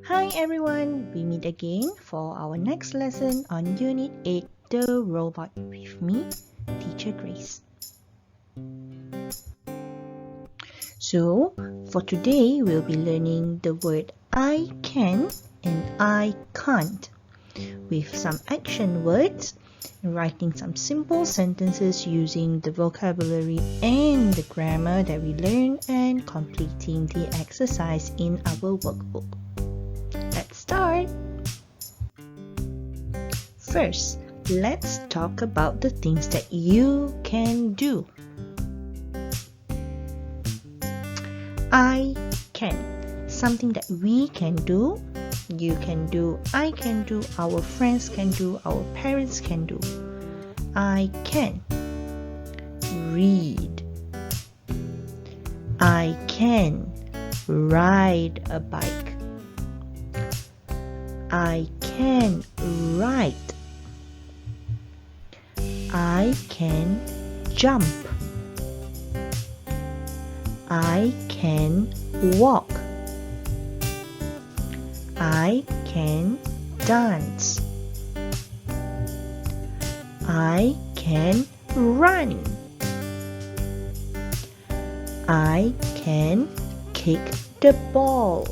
Hi everyone, we meet again for our next lesson on Unit 8, The Robot, with me, Teacher Grace. So, for today, we'll be learning the word I can and I can't with some action words, writing some simple sentences using the vocabulary and the grammar that we learned, and completing the exercise in our workbook. Let's start! First, let's talk about the things that you can do. I can. Something that we can do, you can do, I can do, our friends can do, our parents can do. I can read. I can ride a bike. I can write. I can jump. I can walk. I can dance. I can run. I can kick the ball.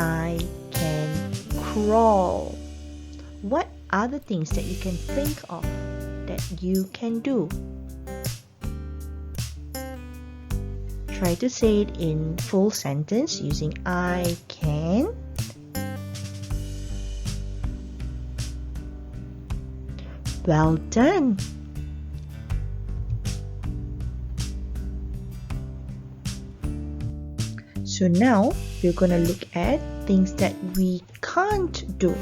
I can crawl. What are the things that you can think of that you can do? Try to say it in full sentence using I can. Well done! So now we're going to look at things that we can't do.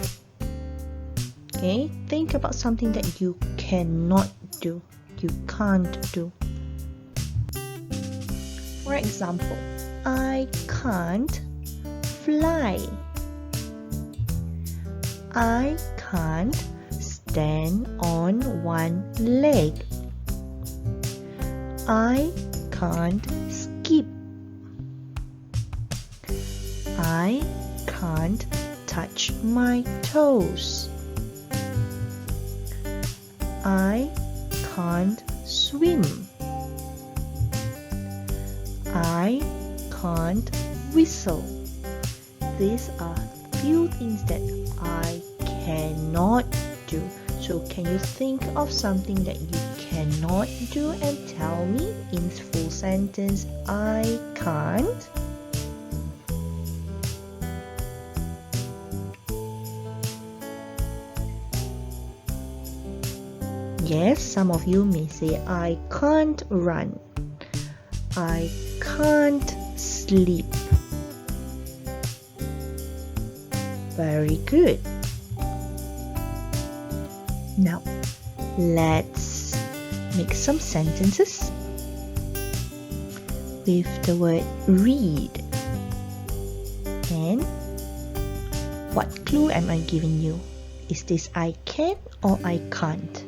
Okay, think about something that you cannot do, you can't do. For example, I can't fly. I can't stand on one leg. I can't skip. I can't touch my toes. I can't swim. I can't whistle. These are few things that I cannot do. So can you think of something that you cannot do and tell me in full sentence, I can't? Yes, some of you may say, I can't run. I can't sleep. Very good. Now, let's make some sentences with the word read. And what clue am I giving you? Is this I can or I can't?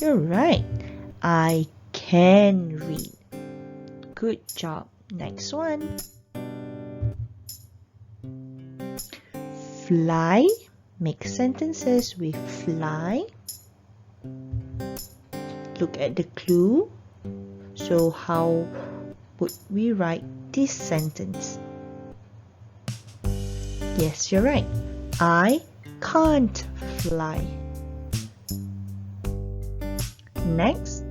You're right. I can read. Good job. Next one. Fly. Make sentences with fly. Look at the clue. So how would we write this sentence? Yes, you're right. I can't fly. Next,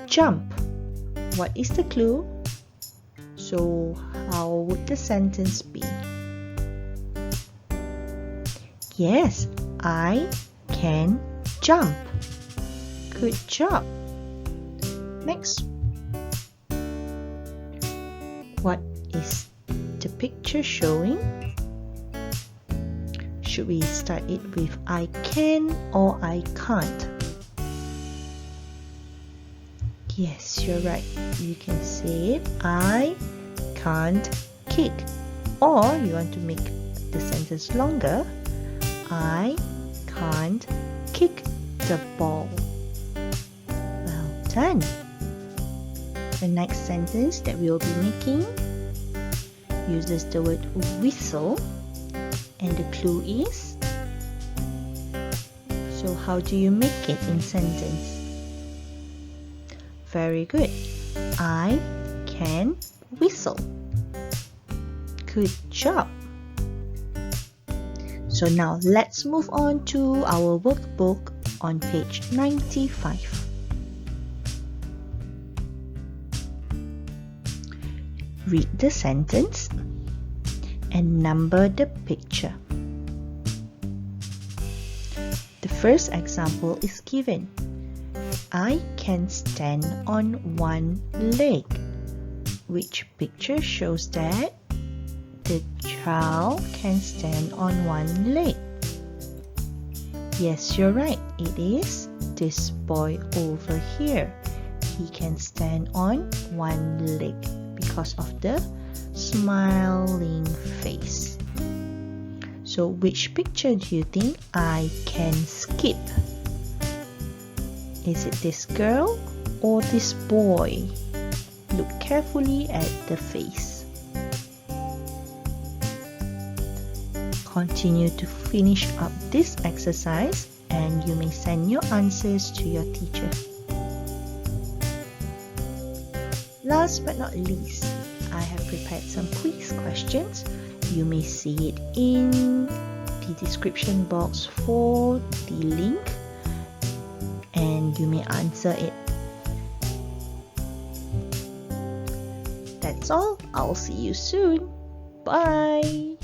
jump. What is the clue? So how would the sentence be? Yes, I can jump. Good job. Next, what is the picture showing? Should we start it with I can or I can't? Yes, you're right. You can say it, I can't kick. Or you want to make the sentence longer, I can't kick the ball. Well done. The next sentence that we will be making uses the word whistle, and the clue is, so how do you make it in sentence? Very good. I can whistle. Good job. So now let's move on to our workbook on page 95. Read the sentence and number the picture. The first example is given. I can stand on one leg. Which picture shows that the child can stand on one leg? Yes, you're right. It is this boy over here. He can stand on one leg because of the smiling face. So which picture do you think I can skip? Is it this girl or this boy? Look carefully at the face. Continue to finish up this exercise and you may send your answers to your teacher. Last but not least, I have prepared some quiz questions. You may see it in the description box for the link and you may answer it. That's all. I'll see you soon. Bye.